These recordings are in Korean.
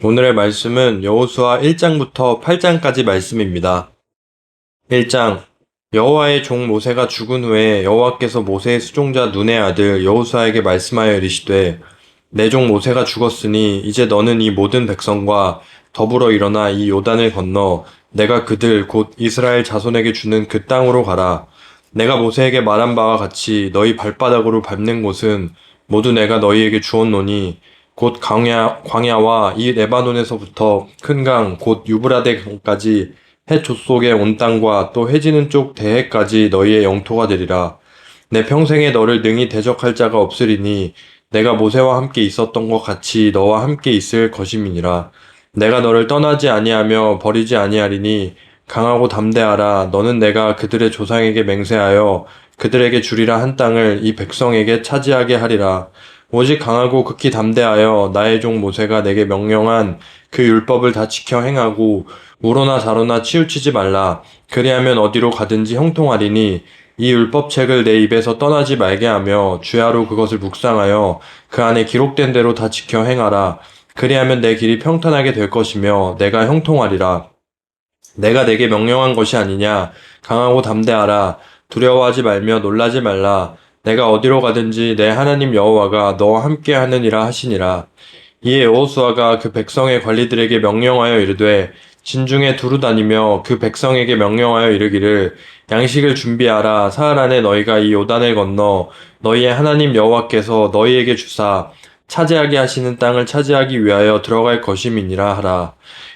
오늘의 말씀은 여호수아 1장부터 8장까지 말씀입니다. 1장 여호와의 종 모세가 죽은 후에 여호와께서 모세의 수종자 눈의 아들 여호수아에게 말씀하여 이르시되 내 종 모세가 죽었으니 이제 너는 이 모든 백성과 더불어 일어나 이 요단을 건너 내가 그들 곧 이스라엘 자손에게 주는 그 땅으로 가라. 내가 모세에게 말한 바와 같이 너희 발바닥으로 밟는 곳은 모두 내가 너희에게 주었노니 곧 광야와 이 레바논에서부터 큰 강 곧 유브라데 강까지 해 족속의 온 땅과 또 해지는 쪽 대해까지 너희의 영토가 되리라. 내 평생에 너를 능히 대적할 자가 없으리니 내가 모세와 함께 있었던 것 같이 너와 함께 있을 것임이니라. 내가 너를 떠나지 아니하며 버리지 아니하리니 강하고 담대하라. 너는 내가 그들의 조상에게 맹세하여 그들에게 주리라 한 땅을 이 백성에게 차지하게 하리라. 오직 강하고 극히 담대하여 나의 종 모세가 내게 명령한 그 율법을 다 지켜 행하고 우로나 좌로나 치우치지 말라. 그리하면 어디로 가든지 형통하리니 이 율법책을 내 입에서 떠나지 말게 하며 주야로 그것을 묵상하여 그 안에 기록된 대로 다 지켜 행하라. 그리하면 내 길이 평탄하게 될 것이며 내가 형통하리라. 내가 내게 명령한 것이 아니냐. 강하고 담대하라. 두려워하지 말며 놀라지 말라. 내가 어디로 가든지 내 하나님 여호와가 너와 함께 하느니라 하시니라. 이에 여호수아가 그 백성의 관리들에게 명령하여 이르되 진중에 두루 다니며 그 백성에게 명령하여 이르기를 양식을 준비하라. 사흘 안에 너희가 이 요단을 건너 너희의 하나님 여호와께서 너희에게 주사 차지하게 하시는 땅을 차지하기 위하여 들어갈 것임이니라 하라.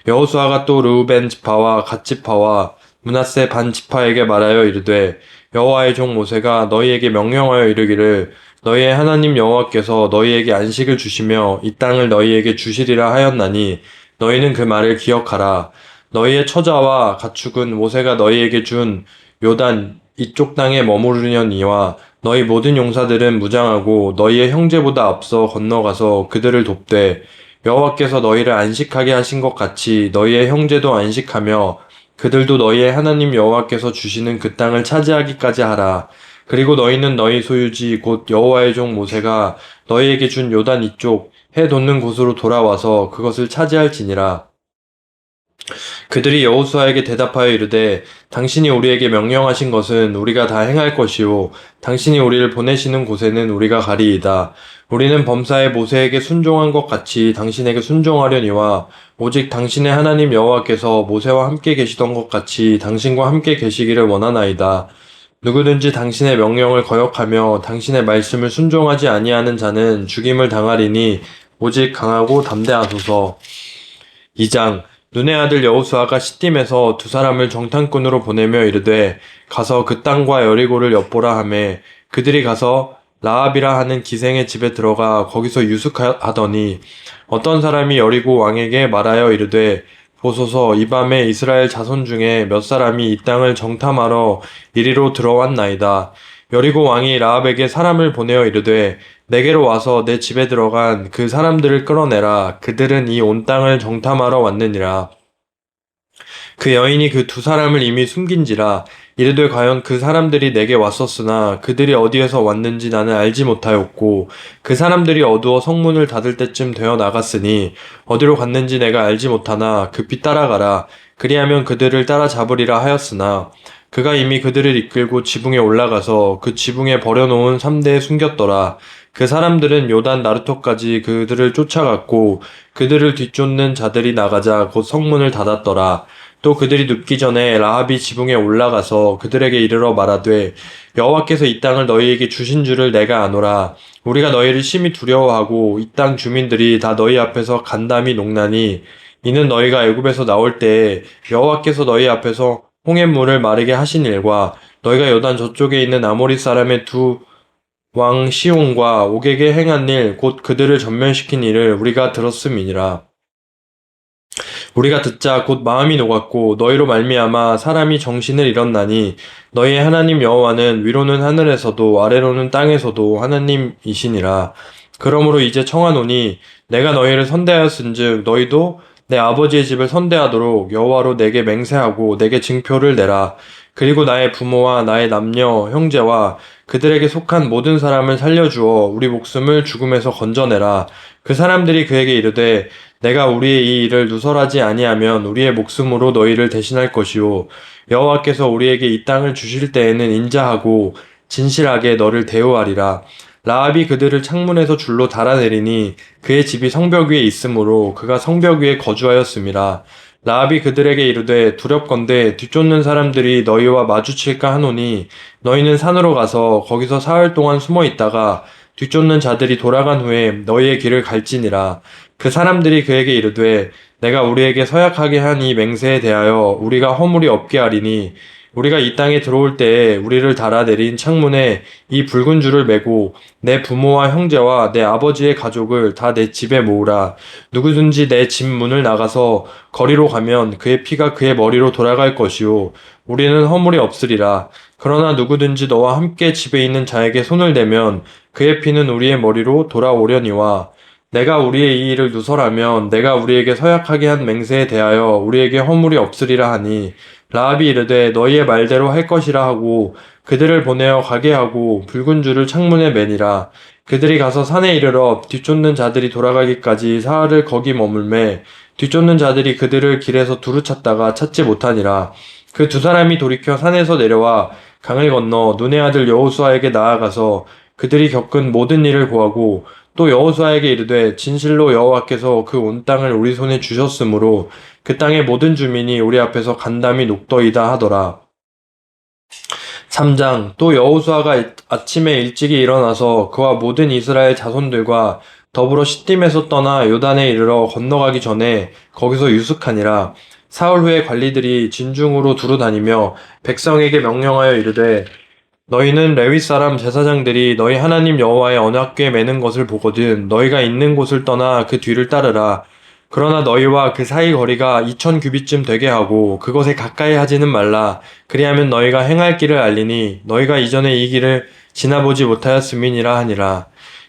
여호수아가 또 르우벤 지파와 갓 지파와 므낫세 반 지파에게 말하여 이르되 여호와의 종 모세가 너희에게 명령하여 이르기를 너희의 하나님 여호와께서 너희에게 안식을 주시며 이 땅을 너희에게 주시리라 하였나니 너희는 그 말을 기억하라. 너희의 처자와 가축은 모세가 너희에게 준 요단 이쪽 땅에 머무르려니와 너희 모든 용사들은 무장하고 너희의 형제보다 앞서 건너가서 그들을 돕되 여호와께서 너희를 안식하게 하신 것 같이 너희의 형제도 안식하며 그들도 너희의 하나님 여호와께서 주시는 그 땅을 차지하기까지 하라. 그리고 너희는 너희 소유지 곧 여호와의 종 모세가 너희에게 준 요단 이쪽 해 돋는 곳으로 돌아와서 그것을 차지할지니라. 그들이 여호수아에게 대답하여 이르되 당신이 우리에게 명령하신 것은 우리가 다 행할 것이요 당신이 우리를 보내시는 곳에는 우리가 가리이다. 우리는 범사에 모세에게 순종한 것 같이 당신에게 순종하려니와 오직 당신의 하나님 여호와께서 모세와 함께 계시던 것 같이 당신과 함께 계시기를 원하나이다. 누구든지 당신의 명령을 거역하며 당신의 말씀을 순종하지 아니하는 자는 죽임을 당하리니 오직 강하고 담대하소서. 2장 눈의 아들 여호수아가 시딤에서 두 사람을 정탐꾼으로 보내며 이르되 가서 그 땅과 여리고를 엿보라 하매 그들이 가서 라합이라 하는 기생의 집에 들어가 거기서 유숙하더니 어떤 사람이 여리고 왕에게 말하여 이르되 보소서 이 밤에 이스라엘 자손 중에 몇 사람이 이 땅을 정탐하러 이리로 들어왔나이다. 여리고 왕이 라합에게 사람을 보내어 이르되 내게로 와서 내 집에 들어간 그 사람들을 끌어내라. 그들은 이 온 땅을 정탐하러 왔느니라. 그 여인이 그 두 사람을 이미 숨긴지라. 이르되 과연 그 사람들이 내게 왔었으나 그들이 어디에서 왔는지 나는 알지 못하였고 그 사람들이 어두워 성문을 닫을 때쯤 되어 나갔으니 어디로 갔는지 내가 알지 못하나 급히 따라가라. 그리하면 그들을 따라잡으리라 하였으나 그가 이미 그들을 이끌고 지붕에 올라가서 그 지붕에 버려놓은 삼대에 숨겼더라. 그 사람들은 요단 나루토까지 그들을 쫓아갔고 그들을 뒤쫓는 자들이 나가자 곧 성문을 닫았더라. 또 그들이 눕기 전에 라합이 지붕에 올라가서 그들에게 이르러 말하되 여호와께서 이 땅을 너희에게 주신 줄을 내가 아노라. 우리가 너희를 심히 두려워하고 이 땅 주민들이 다 너희 앞에서 간담이 녹나니 이는 너희가 애굽에서 나올 때에 여호와께서 너희 앞에서 홍해물을 마르게 하신 일과 너희가 요단 저쪽에 있는 아모리 사람의 두 왕 시온과 옥에게 행한 일 곧 그들을 전멸시킨 일을 우리가 들었음이니라. 우리가 듣자 곧 마음이 녹았고 너희로 말미암아 사람이 정신을 잃었나니 너희의 하나님 여호와는 위로는 하늘에서도 아래로는 땅에서도 하나님이시니라. 그러므로 이제 청하노니 내가 너희를 선대하였은즉 너희도 내 아버지의 집을 선대하도록 여호와로 내게 맹세하고 내게 증표를 내라. 그리고 나의 부모와 나의 남녀 형제와 그들에게 속한 모든 사람을 살려주어 우리 목숨을 죽음에서 건져내라. 그 사람들이 그에게 이르되 내가 우리의 이 일을 누설하지 아니하면 우리의 목숨으로 너희를 대신할 것이요 여호와께서 우리에게 이 땅을 주실 때에는 인자하고 진실하게 너를 대우하리라. 라합이 그들을 창문에서 줄로 달아내리니 그의 집이 성벽 위에 있으므로 그가 성벽 위에 거주하였음이라. 라합이 그들에게 이르되 두렵건대 뒤쫓는 사람들이 너희와 마주칠까 하노니 너희는 산으로 가서 거기서 사흘 동안 숨어 있다가 뒤쫓는 자들이 돌아간 후에 너희의 길을 갈지니라. 그 사람들이 그에게 이르되 내가 우리에게 서약하게 한 이 맹세에 대하여 우리가 허물이 없게 하리니 우리가 이 땅에 들어올 때에 우리를 달아내린 창문에 이 붉은 줄을 매고 내 부모와 형제와 내 아버지의 가족을 다 내 집에 모으라. 누구든지 내 집 문을 나가서 거리로 가면 그의 피가 그의 머리로 돌아갈 것이요 우리는 허물이 없으리라. 그러나 누구든지 너와 함께 집에 있는 자에게 손을 대면 그의 피는 우리의 머리로 돌아오려니와 내가 우리의 이 일을 누설하면 내가 우리에게 서약하게 한 맹세에 대하여 우리에게 허물이 없으리라 하니 라합이 이르되 너희의 말대로 할 것이라 하고 그들을 보내어 가게 하고 붉은 줄을 창문에 매니라. 그들이 가서 산에 이르러 뒤쫓는 자들이 돌아가기까지 사흘을 거기 머물매 뒤쫓는 자들이 그들을 길에서 두루 찾다가 찾지 못하니라. 그 두 사람이 돌이켜 산에서 내려와 강을 건너 눈의 아들 여호수아에게 나아가서 그들이 겪은 모든 일을 고하고 또 여호수아에게 이르되 진실로 여호와께서 그 온 땅을 우리 손에 주셨으므로 그 땅의 모든 주민이 우리 앞에서 간담이 녹더이다 하더라. 3장 또 여호수아가 아침에 일찍이 일어나서 그와 모든 이스라엘 자손들과 더불어 시딤에서 떠나 요단에 이르러 건너가기 전에 거기서 유숙하니라. 사흘 후에 관리들이 진중으로 두루 다니며 백성에게 명령하여 이르되 너희는 레위 사람 제사장들이 너희 하나님 여호와의 언약궤 매는 것을 보거든 너희가 있는 곳을 떠나 그 뒤를 따르라. 그러나 너희와 그 사이 거리가 2000규빗쯤 되게 하고 그것에 가까이 하지는 말라. 그리하면 너희가 행할 길을 알리니 너희가 이전에 이 길을 지나보지 못하였음이니라 하니라.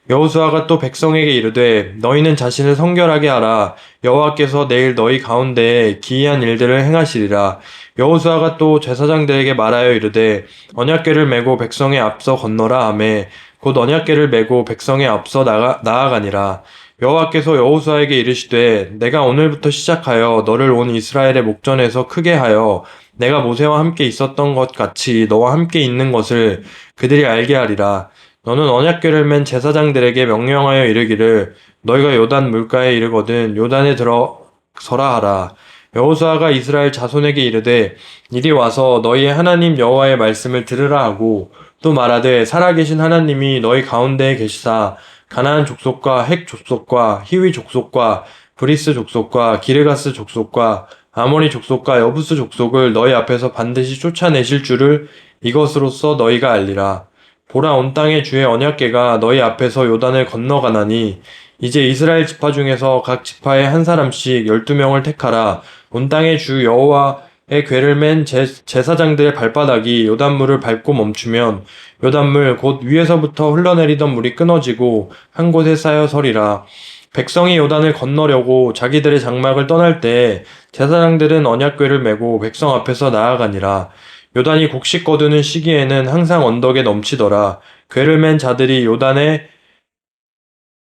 여호수아가 또 백성에게 이르되 너희는 자신을 성결하게 하라. 여호와께서 내일 너희 가운데에 기이한 일들을 행하시리라. 여호수아가 또 제사장들에게 말하여 이르되 언약궤를 메고 백성의 앞서 건너라 하매 곧 언약궤를 메고 백성의 앞서 나아가니라. 여호와께서 여호수아에게 이르시되 내가 오늘부터 시작하여 너를 온 이스라엘의 목전에서 크게 하여 내가 모세와 함께 있었던 것 같이 너와 함께 있는 것을 그들이 알게 하리라. 너는 언약궤를 맨 제사장들에게 명령하여 이르기를 너희가 요단 물가에 이르거든 요단에 들어서라 하라. 여호수아가 이스라엘 자손에게 이르되 이리 와서 너희의 하나님 여호와의 말씀을 들으라 하고 또 말하되 살아계신 하나님이 너희 가운데에 계시사 가나안 족속과 헷 족속과 히위 족속과 브리스 족속과 기르가스 족속과 아모리 족속과 여부스 족속을 너희 앞에서 반드시 쫓아내실 줄을 이것으로써 너희가 알리라. 보라 온 땅의 주의 언약궤가 너희 앞에서 요단을 건너가나니 이제 이스라엘 지파 중에서 각 지파에 한 사람씩 12명을 택하라. 온 땅의 주 여호와의 궤를 맨 제사장들의 발바닥이 요단물을 밟고 멈추면 요단물 곧 위에서부터 흘러내리던 물이 끊어지고 한 곳에 쌓여 서리라. 백성이 요단을 건너려고 자기들의 장막을 떠날 때 제사장들은 언약궤를 메고 백성 앞에서 나아가니라. 요단이 곡식 거두는 시기에는 항상 언덕에 넘치더라. 궤를 맨 자들이 요단에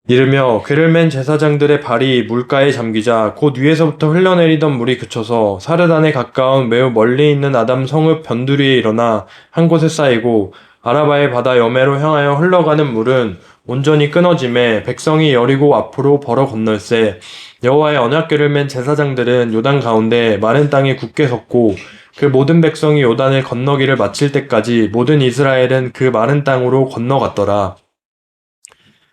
이르며 궤를 맨 제사장들의 발이 물가에 잠기자 곧 위에서부터 흘러내리던 물이 그쳐서 사르단에 가까운 매우 멀리 있는 아담 성읍 변두리에 일어나 한 곳에 쌓이고 아라바의 바다 여매로 향하여 흘러가는 물은 온전히 끊어짐에 백성이 여리고 앞으로 벌어 건널세 여호와의 언약궤를 맨 제사장들은 요단 가운데 마른 땅에 굳게 섰고 그 모든 백성이 요단을 건너기를 마칠 때까지 모든 이스라엘은 그 마른 땅으로 건너갔더라.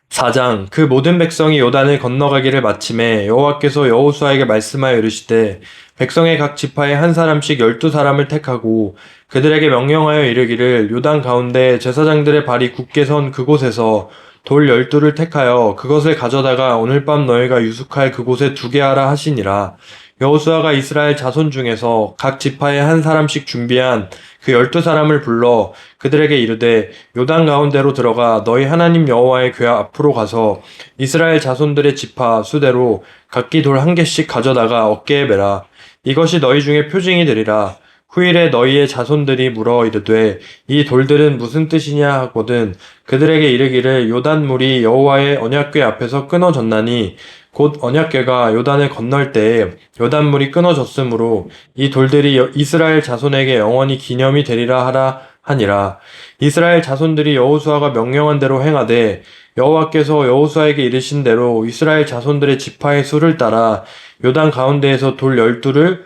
4장 그 모든 백성이 요단을 건너가기를 마침에 여호와께서 여호수아에게 말씀하여 이르시되 백성의 각 지파에 한 사람씩 12사람을 택하고 그들에게 명령하여 이르기를 요단 가운데 제사장들의 발이 굳게 선 그곳에서 돌 12를 택하여 그것을 가져다가 오늘 밤 너희가 유숙할 그곳에 두게 하라 하시니라. 여호수아가 이스라엘 자손 중에서 각 지파에 한 사람씩 준비한 그 12사람을 불러 그들에게 이르되 요단 가운데로 들어가 너희 하나님 여호와의 궤 앞으로 가서 이스라엘 자손들의 지파 수대로 각기 돌 한 개씩 가져다가 어깨에 매라. 이것이 너희 중에 표징이 되리라. 후일에 너희의 자손들이 물어 이르되 이 돌들은 무슨 뜻이냐 하거든 그들에게 이르기를 요단물이 여호와의 언약궤 앞에서 끊어졌나니 곧 언약궤가 요단을 건널 때에 요단물이 끊어졌으므로 이 돌들이 이스라엘 자손에게 영원히 기념이 되리라 하라 하니라. 이스라엘 자손들이 여호수아가 명령한 대로 행하되 여호와께서 여호수아에게 이르신 대로 이스라엘 자손들의 지파의 수를 따라 요단 가운데에서 돌 12를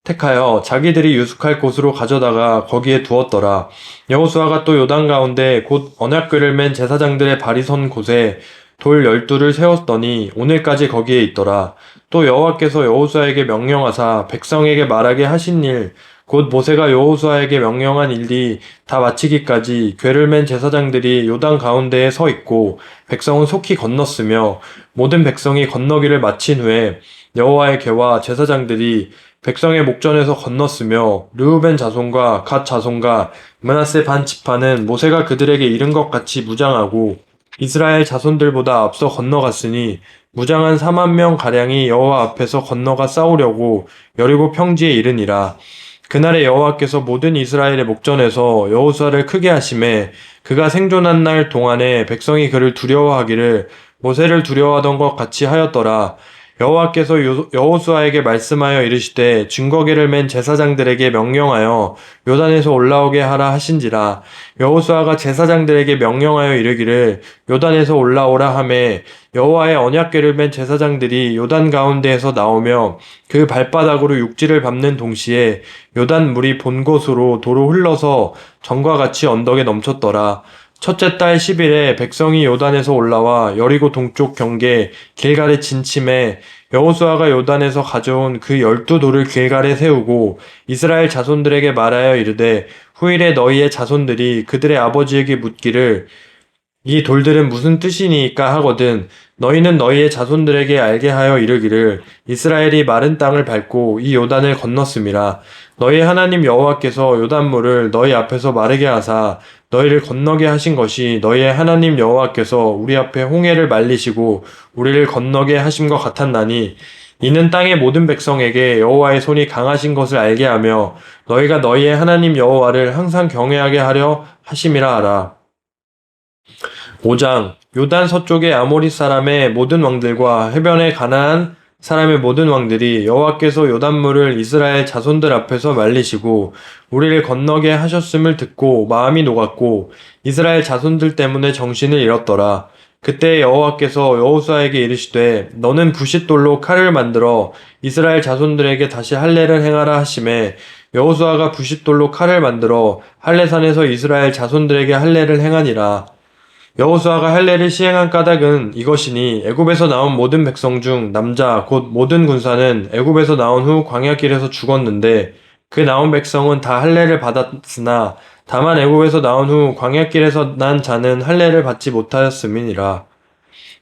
택하여 자기들이 유숙할 곳으로 가져다가 거기에 두었더라. 여호수아가 또 요단 가운데 곧 언약궤를 맨 제사장들의 발이 선 곳에 돌 12를 세웠더니 오늘까지 거기에 있더라. 또 여호와께서 여호수아에게 명령하사 백성에게 말하게 하신 일 곧 모세가 여호수아에게 명령한 일이 다 마치기까지 궤를 맨 제사장들이 요단 가운데에 서 있고 백성은 속히 건넜으며 모든 백성이 건너기를 마친 후에 여호와의 궤와 제사장들이 백성의 목전에서 건넜으며 르우벤 자손과 갓 자손과 므낫세 반 지파는 모세가 그들에게 이른 것 같이 무장하고 이스라엘 자손들보다 앞서 건너갔으니 무장한 4만 명 가량이 여호와 앞에서 건너가 싸우려고 여리고 평지에 이르니라. 그날에 여호와께서 모든 이스라엘의 목전에서 여호수아를 크게 하심에 그가 생존한 날 동안에 백성이 그를 두려워하기를 모세를 두려워하던 것 같이 하였더라. 여호와께서 여호수아에게 말씀하여 이르시되 증거궤를 맨 제사장들에게 명령하여 요단에서 올라오게 하라 하신지라. 여호수아가 제사장들에게 명령하여 이르기를 요단에서 올라오라 하매 여호와의 언약궤를 맨 제사장들이 요단 가운데에서 나오며 그 발바닥으로 육지를 밟는 동시에 요단 물이 본 곳으로 도로 흘러서 전과 같이 언덕에 넘쳤더라. 첫째 달 10일에 백성이 요단에서 올라와 여리고 동쪽 경계 길갈에 진침해 여호수아가 요단에서 가져온 그 12돌을 길갈에 세우고 이스라엘 자손들에게 말하여 이르되 후일에 너희의 자손들이 그들의 아버지에게 묻기를 이 돌들은 무슨 뜻이니까 하거든 너희는 너희의 자손들에게 알게 하여 이르기를 이스라엘이 마른 땅을 밟고 이 요단을 건넜음이라. 너희 하나님 여호와께서 요단물을 너희 앞에서 마르게 하사 너희를 건너게 하신 것이 너희의 하나님 여호와께서 우리 앞에 홍해를 말리시고 우리를 건너게 하심과 같았나니 이는 땅의 모든 백성에게 여호와의 손이 강하신 것을 알게 하며 너희가 너희의 하나님 여호와를 항상 경외하게 하려 하심이라 하라. 5장 요단 서쪽의 아모리 사람의 모든 왕들과 해변의 가나안 사람의 모든 왕들이 여호와께서 요단물을 이스라엘 자손들 앞에서 말리시고 우리를 건너게 하셨음을 듣고 마음이 녹았고 이스라엘 자손들 때문에 정신을 잃었더라. 그때 여호와께서 여호수아에게 이르시되 너는 부싯돌로 칼을 만들어 이스라엘 자손들에게 다시 할례를 행하라 하시매 여호수아가 부싯돌로 칼을 만들어 할례산에서 이스라엘 자손들에게 할례를 행하니라. 여호수아가 할례를 시행한 까닭은 이것이니 애굽에서 나온 모든 백성 중 남자 곧 모든 군사는 애굽에서 나온 후 광야길에서 죽었는데 그 나온 백성은 다 할례를 받았으나 다만 애굽에서 나온 후 광야길에서 난 자는 할례를 받지 못하였음이니라.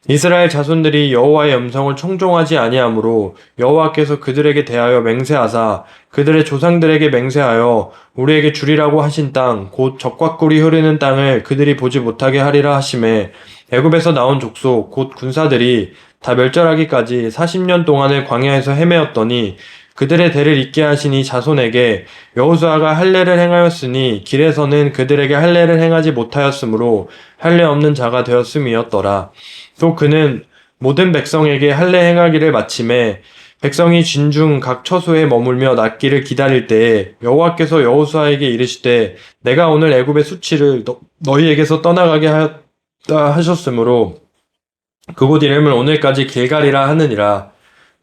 이스라엘 자손들이 여호와의 음성을 청종하지 아니하므로 여호와께서 그들에게 대하여 맹세하사 그들의 조상들에게 맹세하여 우리에게 주리라고 하신 땅 곧 젖과 꿀이 흐르는 땅을 그들이 보지 못하게 하리라 하심에 애굽에서 나온 족속 곧 군사들이 다 멸절하기까지 40년 동안을 광야에서 헤매었더니 그들의 대를 잇게 하시니 자손에게 여호수아가 할례를 행하였으니 길에서는 그들에게 할례를 행하지 못하였으므로 할례 없는 자가 되었음이었더라. 또 그는 모든 백성에게 할례 행하기를 마침에 백성이 진중 각 처소에 머물며 낫기를 기다릴 때에 여호와께서 여호수아에게 이르시되 내가 오늘 애굽의 수치를 너희에게서 떠나가게 하였다 하셨으므로 그곳 이름을 오늘까지 길갈이라 하느니라.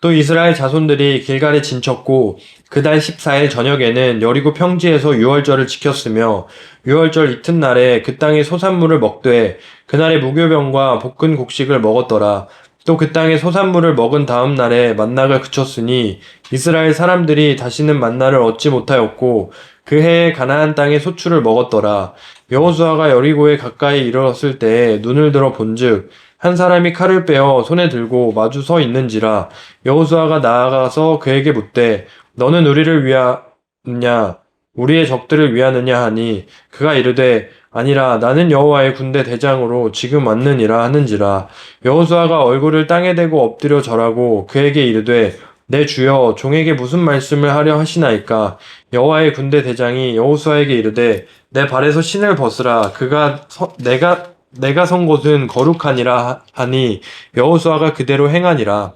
또 이스라엘 자손들이 길갈에 진쳤고 그달 14일 저녁에는 여리고 평지에서 유월절을 지켰으며 유월절 이튿날에 그 땅의 소산물을 먹되 그날에 무교병과 볶은 곡식을 먹었더라. 또 그 땅의 소산물을 먹은 다음 날에 만나가 그쳤으니 이스라엘 사람들이 다시는 만나를 얻지 못하였고 그 해에 가나안 땅의 소출을 먹었더라. 여호수아가 여리고에 가까이 이르렀을 때에 눈을 들어 본즉 한 사람이 칼을 빼어 손에 들고 마주 서 있는지라. 여호수아가 나아가서 그에게 묻되 너는 우리를 위하느냐 우리의 적들을 위하느냐 하니 그가 이르되 아니라 나는 여호와의 군대 대장으로 지금 왔느니라 하는지라. 여호수아가 얼굴을 땅에 대고 엎드려 절하고 그에게 이르되 내 주여 종에게 무슨 말씀을 하려 하시나이까. 여호와의 군대 대장이 여호수아에게 이르되 내 발에서 신을 벗으라. 내가 내가 선 곳은 거룩하니라 하니 여호수아가 그대로 행하니라.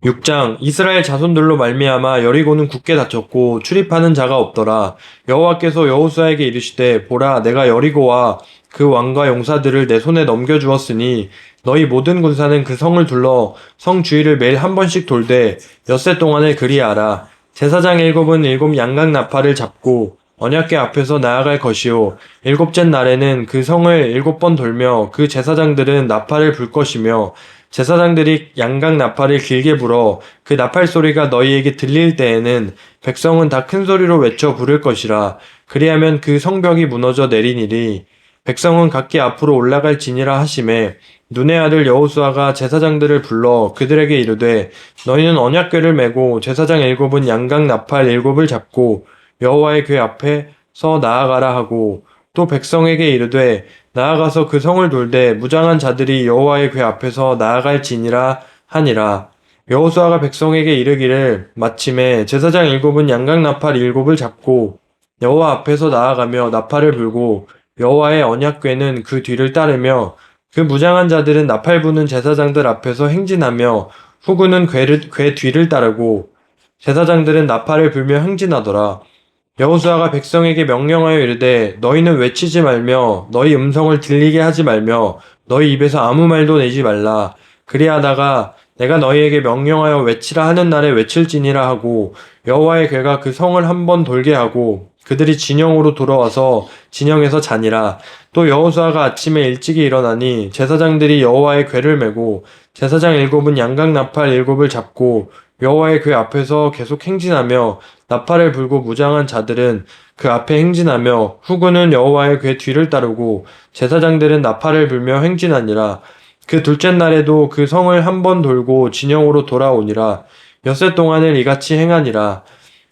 6장 이스라엘 자손들로 말미암아 여리고는 굳게 닫혔고 출입하는 자가 없더라. 여호와께서 여호수아에게 이르시되 보라 내가 여리고와 그 왕과 용사들을 내 손에 넘겨주었으니 너희 모든 군사는 그 성을 둘러 성 주위를 매일 한 번씩 돌되 엿새 동안을 그리하라. 제사장 일곱은 일곱 양각 나팔을 잡고 언약궤 앞에서 나아갈 것이요 일곱째 날에는 그 성을 일곱 번 돌며 그 제사장들은 나팔을 불 것이며 제사장들이 양각 나팔을 길게 불어 그 나팔 소리가 너희에게 들릴 때에는 백성은 다 큰 소리로 외쳐 부를 것이라. 그리하면 그 성벽이 무너져 내리니리. 백성은 각기 앞으로 올라갈지니라 하시매 눈의 아들 여호수아가 제사장들을 불러 그들에게 이르되 너희는 언약궤를 메고 제사장 일곱은 양각 나팔 일곱을 잡고 여호와의 궤 앞에서 나아가라 하고 또 백성에게 이르되 나아가서 그 성을 돌되 무장한 자들이 여호와의 궤 앞에서 나아갈지니라 하니라. 여호수아가 백성에게 이르기를 마침에 제사장 일곱은 양각 나팔 일곱을 잡고 여호와 앞에서 나아가며 나팔을 불고 여호와의 언약궤는 그 뒤를 따르며 그 무장한 자들은 나팔 부는 제사장들 앞에서 행진하며 후군은 궤 뒤를 따르고 제사장들은 나팔을 불며 행진하더라. 여호수아가 백성에게 명령하여 이르되 너희는 외치지 말며 너희 음성을 들리게 하지 말며 너희 입에서 아무 말도 내지 말라. 그리하다가 내가 너희에게 명령하여 외치라 하는 날에 외칠지니라 하고 여호와의 궤가 그 성을 한 번 돌게 하고 그들이 진영으로 돌아와서 진영에서 자니라. 또 여호수아가 아침에 일찍이 일어나니 제사장들이 여호와의 궤를 메고 제사장 일곱은 양각 나팔 일곱을 잡고 여호와의 궤 앞에서 계속 행진하며 나팔을 불고 무장한 자들은 그 앞에 행진하며 후군은 여호와의 궤 뒤를 따르고 제사장들은 나팔을 불며 행진하니라. 그 둘째 날에도 그 성을 한 번 돌고 진영으로 돌아오니라. 엿새 동안을 이같이 행하니라.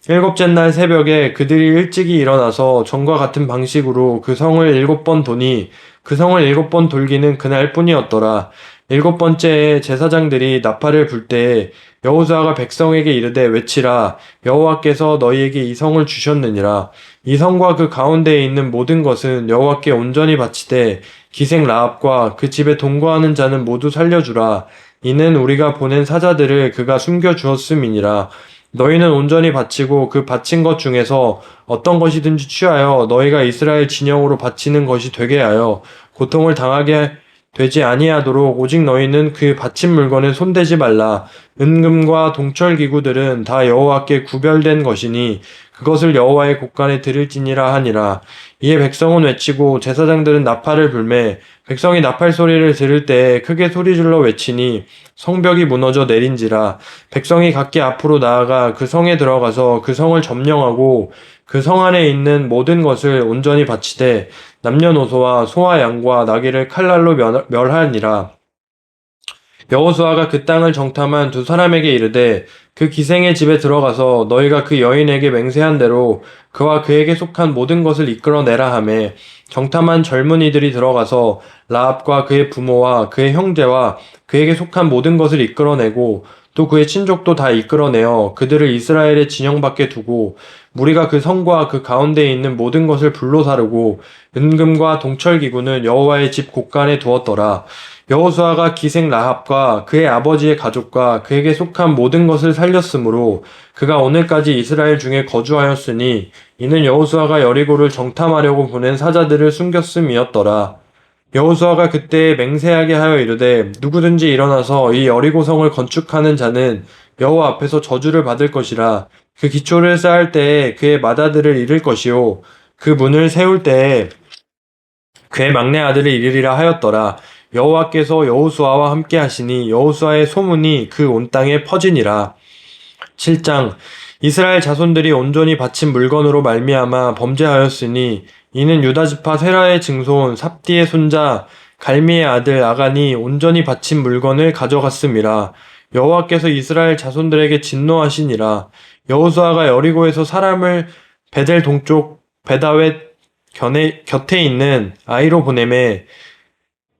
일곱째 날 새벽에 그들이 일찍이 일어나서 전과 같은 방식으로 그 성을 일곱 번 도니 그 성을 일곱 번 돌기는 그날뿐이었더라. 일곱 번째에 제사장들이 나팔을 불 때에 여호수아가 백성에게 이르되 외치라. 여호와께서 너희에게 이 성을 주셨느니라. 이 성과 그 가운데에 있는 모든 것은 여호와께 온전히 바치되 기생 라합과 그 집에 동거하는 자는 모두 살려주라. 이는 우리가 보낸 사자들을 그가 숨겨 주었음이니라. 너희는 온전히 바치고 그 바친 것 중에서 어떤 것이든지 취하여 너희가 이스라엘 진영으로 바치는 것이 되게 하여 고통을 당하게 되지 아니하도록 오직 너희는 그 바친 물건에 손대지 말라. 은금과 동철 기구들은 다 여호와께 구별된 것이니 그것을 여호와의 곳간에 드릴지니라 하니라. 이에 백성은 외치고 제사장들은 나팔을 불매 백성이 나팔 소리를 들을 때에 크게 소리질러 외치니 성벽이 무너져 내린지라. 백성이 각기 앞으로 나아가 그 성에 들어가서 그 성을 점령하고 그 성 안에 있는 모든 것을 온전히 바치되 남녀노소와 소와 양과 나귀를 칼날로 멸하니라. 여호수아가 그 땅을 정탐한 두 사람에게 이르되 그 기생의 집에 들어가서 너희가 그 여인에게 맹세한 대로 그와 그에게 속한 모든 것을 이끌어내라 하매 정탐한 젊은이들이 들어가서 라합과 그의 부모와 그의 형제와 그에게 속한 모든 것을 이끌어내고 또 그의 친족도 다 이끌어내어 그들을 이스라엘의 진영 밖에 두고 무리가 그 성과 그 가운데에 있는 모든 것을 불로 사르고 은금과 동철 기구는 여호와의 집 곳간에 두었더라. 여호수아가 기생 라합과 그의 아버지의 가족과 그에게 속한 모든 것을 살렸으므로 그가 오늘까지 이스라엘 중에 거주하였으니 이는 여호수아가 여리고를 정탐하려고 보낸 사자들을 숨겼음이었더라. 여호수아가 그때 맹세하게 하여 이르되 누구든지 일어나서 이 여리고성을 건축하는 자는 여호와 앞에서 저주를 받을 것이라. 그 기초를 쌓을 때에 그의 맏아들을 잃을 것이요 그 문을 세울 때에 그의 막내 아들을 잃으리라 하였더라. 여호와께서 여호수아와 함께 하시니 여호수아의 소문이 그 온 땅에 퍼지니라. 7장 이스라엘 자손들이 온전히 바친 물건으로 말미암아 범죄하였으니 이는 유다 지파 세라의 증손 삽디의 손자 갈미의 아들 아간이 온전히 바친 물건을 가져갔음이라. 여호와께서 이스라엘 자손들에게 진노하시니라. 여호수아가 여리고에서 사람을 베델 동쪽 베다웻 곁에 있는 아이로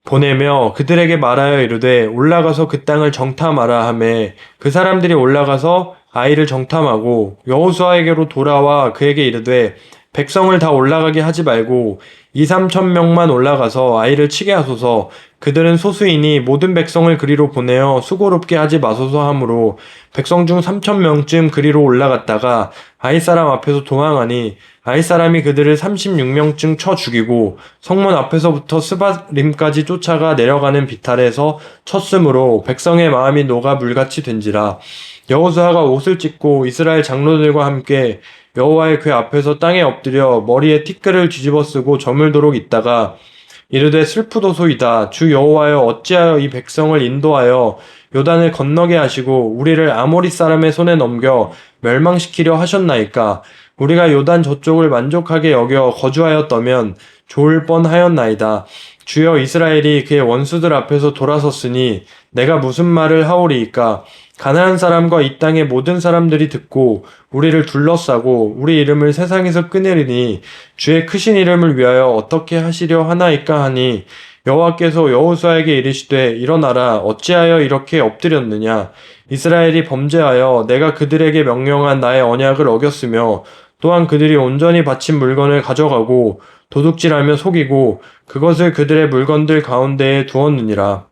보내며 그들에게 말하여 이르되 올라가서 그 땅을 정탐하라 하매 그 사람들이 올라가서 아이를 정탐하고 여호수아에게로 돌아와 그에게 이르되 백성을 다 올라가게 하지 말고 2, 3천 명만 올라가서 아이를 치게 하소서. 그들은 소수이니 모든 백성을 그리로 보내어 수고롭게 하지 마소서 하므로 백성 중 3천 명쯤 그리로 올라갔다가 아이 사람 앞에서 도망하니 아이 사람이 그들을 36명쯤 쳐 죽이고 성문 앞에서부터 스바림까지 쫓아가 내려가는 비탈에서 쳤으므로 백성의 마음이 녹아 물같이 된지라. 여호수아가 옷을 찢고 이스라엘 장로들과 함께 여호와의 궤 앞에서 땅에 엎드려 머리에 티끌을 뒤집어 쓰고 저물도록 있다가 이르되 슬프도소이다. 주 여호와여 어찌하여 이 백성을 인도하여 요단을 건너게 하시고 우리를 아모리 사람의 손에 넘겨 멸망시키려 하셨나이까. 우리가 요단 저쪽을 만족하게 여겨 거주하였다면 좋을 뻔하였나이다. 주여 이스라엘이 그의 원수들 앞에서 돌아섰으니 내가 무슨 말을 하오리이까. 가나안 사람과 이 땅의 모든 사람들이 듣고 우리를 둘러싸고 우리 이름을 세상에서 끊으리니 주의 크신 이름을 위하여 어떻게 하시려 하나이까 하니 여호와께서 여호수아에게 이르시되 일어나라 어찌하여 이렇게 엎드렸느냐. 이스라엘이 범죄하여 내가 그들에게 명령한 나의 언약을 어겼으며 또한 그들이 온전히 바친 물건을 가져가고 도둑질하며 속이고 그것을 그들의 물건들 가운데에 두었느니라.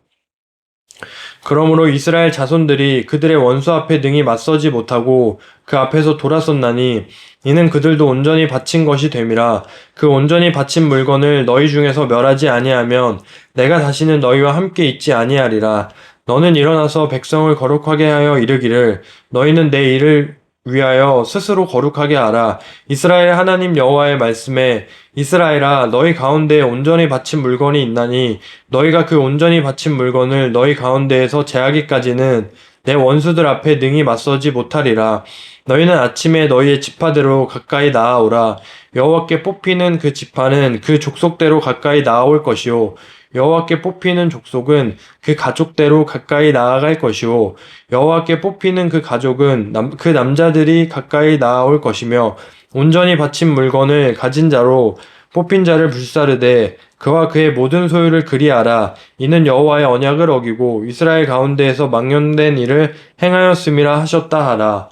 그러므로 이스라엘 자손들이 그들의 원수 앞에 능히 맞서지 못하고 그 앞에서 돌아섰나니 이는 그들도 온전히 바친 것이 됨이라. 그 온전히 바친 물건을 너희 중에서 멸하지 아니하면 내가 다시는 너희와 함께 있지 아니하리라. 너는 일어나서 백성을 거룩하게 하여 이르기를 너희는 내 일을 위하여 스스로 거룩하게 하라. 이스라엘 하나님 여호와의 말씀에 이스라엘아 너희 가운데에 온전히 바친 물건이 있나니 너희가 그 온전히 바친 물건을 너희 가운데에서 제하기까지는 내 원수들 앞에 능히 맞서지 못하리라. 너희는 아침에 너희의 지파대로 가까이 나아오라. 여호와께 뽑히는 그 지파는 그 족속대로 가까이 나아올 것이요 여호와께 뽑히는 족속은 그 가족대로 가까이 나아갈 것이요 여호와께 뽑히는 그 가족은 그 남자들이 가까이 나아올 것이며 온전히 바친 물건을 가진 자로 뽑힌 자를 불사르되 그와 그의 모든 소유를 그리하라. 이는 여호와의 언약을 어기고 이스라엘 가운데에서 망령된 일을 행하였음이라 하셨다 하라.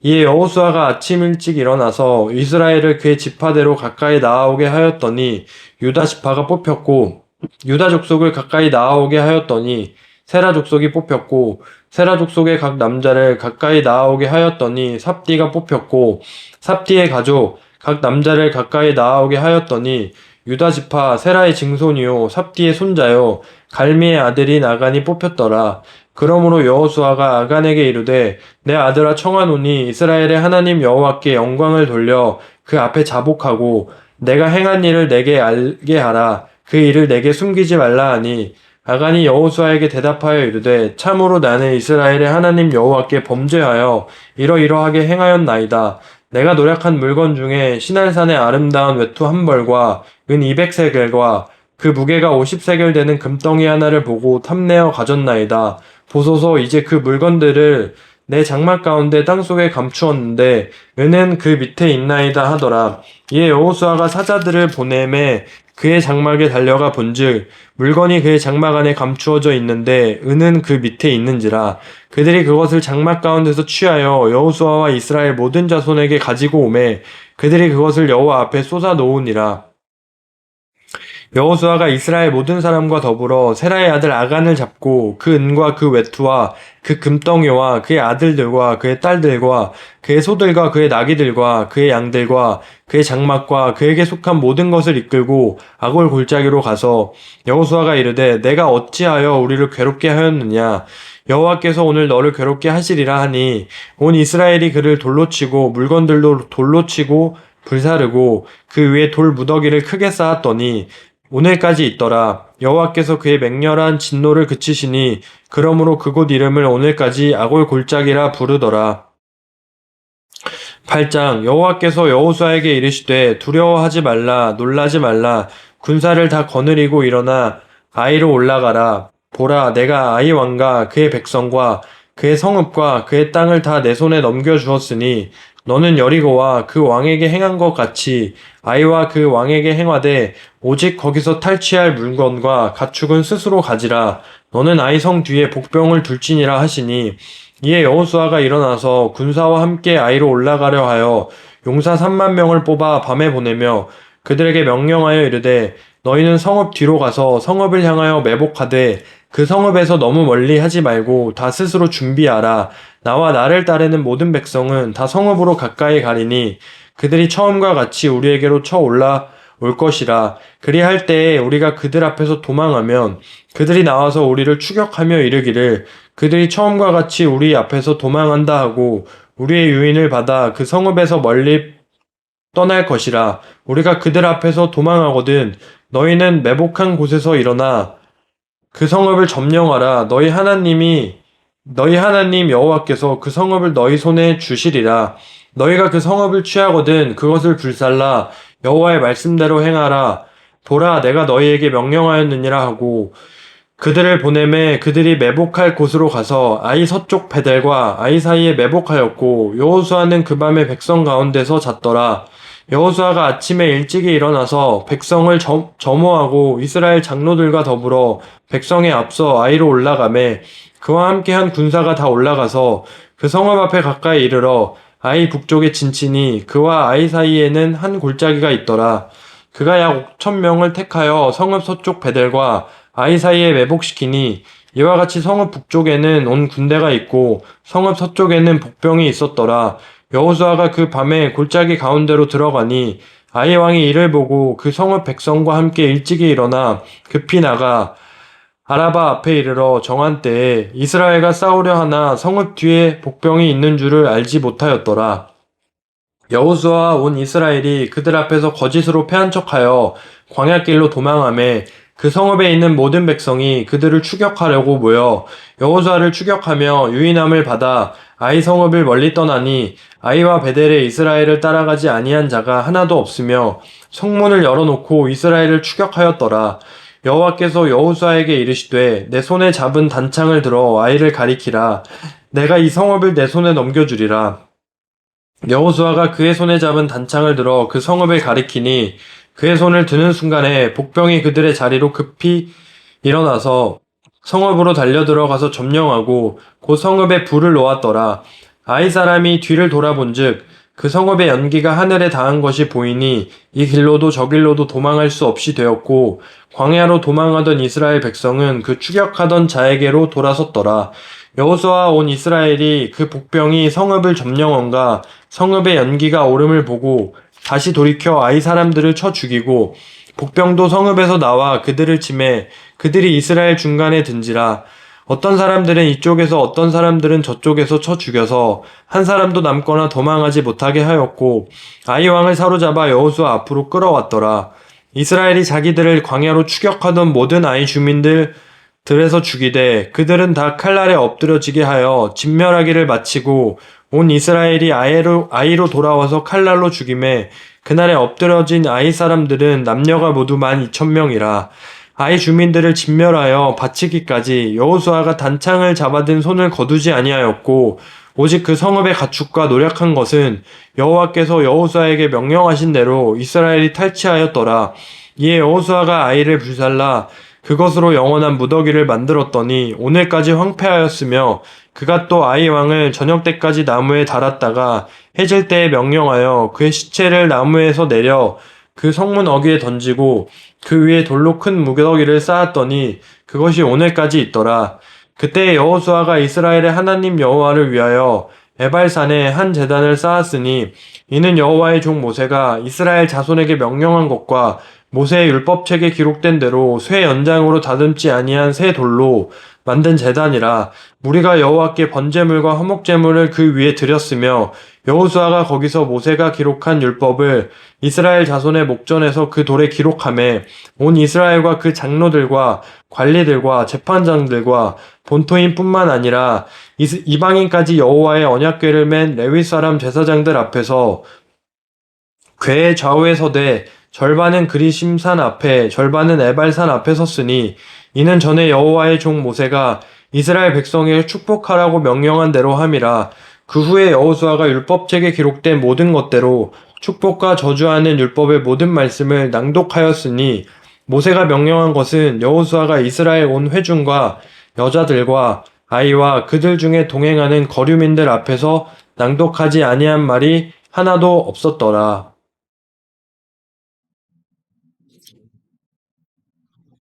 이에 여호수아가 아침 일찍 일어나서 이스라엘을 그의 지파대로 가까이 나아오게 하였더니 유다 지파가 뽑혔고 유다 족속을 가까이 나아오게 하였더니 세라 족속이 뽑혔고 세라 족속의 각 남자를 가까이 나아오게 하였더니 삽디가 뽑혔고 삽디의 가족 각 남자를 가까이 나아오게 하였더니 유다 지파 세라의 증손이요 삽디의 손자요 갈미의 아들인 아간이 뽑혔더라. 그러므로 여호수아가 아간에게 이르되 내 아들아 청하노니 이스라엘의 하나님 여호와께 영광을 돌려 그 앞에 자복하고 내가 행한 일을 내게 알게 하라. 그 일을 내게 숨기지 말라 하니 아간이 여호수아에게 대답하여 이르되 참으로 나는 이스라엘의 하나님 여호와께 범죄하여 이러이러하게 행하였나이다. 내가 노력한 물건 중에 시날산의 아름다운 외투 한 벌과 은 200세겔과 그 무게가 50세겔 되는 금덩이 하나를 보고 탐내어 가졌나이다. 보소서 이제 그 물건들을 내 장막 가운데 땅속에 감추었는데 은은 그 밑에 있나이다 하더라. 이에 여호수아가 사자들을 보내매 그의 장막에 달려가 본즉 물건이 그의 장막 안에 감추어져 있는데 은은 그 밑에 있는지라. 그들이 그것을 장막 가운데서 취하여 여호수아와 이스라엘 모든 자손에게 가지고 오매 그들이 그것을 여호와 앞에 쏟아 놓으니라. 여호수아가 이스라엘 모든 사람과 더불어 세라의 아들 아간을 잡고 그 은과 그 외투와 그 금덩이와 그의 아들들과 그의 딸들과 그의 소들과 그의 나귀들과 그의 양들과 그의 장막과 그에게 속한 모든 것을 이끌고 아골 골짜기로 가서 여호수아가 이르되 내가 어찌하여 우리를 괴롭게 하였느냐. 여호와께서 오늘 너를 괴롭게 하시리라 하니 온 이스라엘이 그를 돌로 치고 물건들도 돌로 치고 불사르고 그 위에 돌 무더기를 크게 쌓았더니 오늘까지 있더라. 여호와께서 그의 맹렬한 진노를 그치시니 그러므로 그곳 이름을 오늘까지 아골 골짜기라 부르더라. 8장 여호와께서 여호수아에게 이르시되 두려워하지 말라 놀라지 말라 군사를 다 거느리고 일어나 아이로 올라가라. 보라 내가 아이 왕과 그의 백성과 그의 성읍과 그의 땅을 다 내 손에 넘겨주었으니 너는 여리고와 그 왕에게 행한 것 같이 아이와 그 왕에게 행하되 오직 거기서 탈취할 물건과 가축은 스스로 가지라. 너는 아이 성 뒤에 복병을 둘지니라 하시니 이에 여호수아가 일어나서 군사와 함께 아이로 올라가려 하여 용사 3만 명을 뽑아 밤에 보내며 그들에게 명령하여 이르되 너희는 성읍 뒤로 가서 성읍을 향하여 매복하되 그 성읍에서 너무 멀리 하지 말고 다 스스로 준비하라. 나와 나를 따르는 모든 백성은 다 성읍으로 가까이 가리니 그들이 처음과 같이 우리에게로 쳐 올라올 것이라. 그리할 때에 우리가 그들 앞에서 도망하면 그들이 나와서 우리를 추격하며 이르기를 그들이 처음과 같이 우리 앞에서 도망한다 하고 우리의 유인을 받아 그 성읍에서 멀리 떠날 것이라. 우리가 그들 앞에서 도망하거든 너희는 매복한 곳에서 일어나 그 성읍을 점령하라. 너희 하나님 여호와께서 그 성읍을 너희 손에 주시리라. 너희가 그 성읍을 취하거든 그것을 불살라 여호와의 말씀대로 행하라. 보라, 내가 너희에게 명령하였느니라 하고 그들을 보내매 그들이 매복할 곳으로 가서 아이 서쪽 베델과 아이 사이에 매복하였고 여호수아는 그 밤에 백성 가운데서 잤더라. 여호수아가 아침에 일찍이 일어나서 백성을 점호하고 이스라엘 장로들과 더불어 백성에 앞서 아이로 올라가매 그와 함께한 군사가 다 올라가서 그 성읍 앞에 가까이 이르러 아이 북쪽에 진치니 그와 아이 사이에는 한 골짜기가 있더라. 그가 약 5,000명을 택하여 성읍 서쪽 베델과 아이 사이에 매복시키니 이와 같이 성읍 북쪽에는 온 군대가 있고 성읍 서쪽에는 복병이 있었더라. 여호수아가 그 밤에 골짜기 가운데로 들어가니 아이 왕이 이를 보고 그 성읍 백성과 함께 일찍이 일어나 급히 나가 아라바 앞에 이르러 정한 때에 이스라엘과 싸우려 하나 성읍 뒤에 복병이 있는 줄을 알지 못하였더라. 여호수아와 온 이스라엘이 그들 앞에서 거짓으로 패한 척하여 광야길로 도망하매 그 성읍에 있는 모든 백성이 그들을 추격하려고 모여 여호수아를 추격하며 유인함을 받아 아이 성읍을 멀리 떠나니 아이와 베델에 이스라엘을 따라가지 아니한 자가 하나도 없으며 성문을 열어놓고 이스라엘을 추격하였더라. 여호와께서 여호수아에게 이르시되 내 손에 잡은 단창을 들어 아이를 가리키라. 내가 이 성읍을 내 손에 넘겨주리라. 여호수아가 그의 손에 잡은 단창을 들어 그 성읍을 가리키니 그의 손을 드는 순간에 복병이 그들의 자리로 급히 일어나서 성읍으로 달려들어가서 점령하고 그 성읍에 불을 놓았더라. 아이 사람이 뒤를 돌아본즉 그 성읍의 연기가 하늘에 닿은 것이 보이니 이 길로도 저 길로도 도망할 수 없이 되었고 광야로 도망하던 이스라엘 백성은 그 추격하던 자에게로 돌아섰더라. 여호수아와 온 이스라엘이 그 복병이 성읍을 점령한가 성읍의 연기가 오름을 보고 다시 돌이켜 아이 사람들을 쳐 죽이고 복병도 성읍에서 나와 그들을 치매 그들이 이스라엘 중간에 든지라. 어떤 사람들은 이쪽에서 어떤 사람들은 저쪽에서 쳐 죽여서 한 사람도 남거나 도망하지 못하게 하였고 아이 왕을 사로잡아 여호수아 앞으로 끌어왔더라. 이스라엘이 자기들을 광야로 추격하던 모든 아이 주민들에서 죽이되 그들은 다 칼날에 엎드려지게 하여 진멸하기를 마치고 온 이스라엘이 아이로 돌아와서 칼날로 죽임에 그날에 엎드려진 아이 사람들은 남녀가 모두 12,000명이라. 아이 주민들을 진멸하여 바치기까지 여호수아가 단창을 잡아든 손을 거두지 아니하였고 오직 그 성읍의 가축과 노력한 것은 여호와께서 여호수아에게 명령하신 대로 이스라엘이 탈취하였더라. 이에 여호수아가 아이를 불살라 그것으로 영원한 무더기를 만들었더니 오늘까지 황폐하였으며 그가 또 아이 왕을 저녁 때까지 나무에 달았다가 해질 때에 명령하여 그의 시체를 나무에서 내려 그 성문 어귀에 던지고 그 위에 돌로 큰 무더기를 쌓았더니 그것이 오늘까지 있더라. 그때 여호수아가 이스라엘의 하나님 여호와를 위하여 에발산에 한 제단을 쌓았으니 이는 여호와의 종 모세가 이스라엘 자손에게 명령한 것과 모세의 율법책에 기록된 대로 쇠 연장으로 다듬지 아니한 새 돌로 만든 제단이라. 무리가 여호와께 번제물과 화목제물을 그 위에 드렸으며 여호수아가 거기서 모세가 기록한 율법을 이스라엘 자손의 목전에서 그 돌에 기록하매 온 이스라엘과 그 장로들과 관리들과 재판장들과 본토인뿐만 아니라 이방인까지 여호와의 언약궤를 맨 레위 사람 제사장들 앞에서 궤의 좌우에 서되 절반은 그리심산 앞에 절반은 에발산 앞에 섰으니 이는 전에 여호와의 종 모세가 이스라엘 백성에게 축복하라고 명령한 대로 함이라. 그 후에 여호수아가 율법책에 기록된 모든 것대로 축복과 저주하는 율법의 모든 말씀을 낭독하였으니 모세가 명령한 것은 여호수아가 이스라엘 온 회중과 여자들과 아이와 그들 중에 동행하는 거류민들 앞에서 낭독하지 아니한 말이 하나도 없었더라.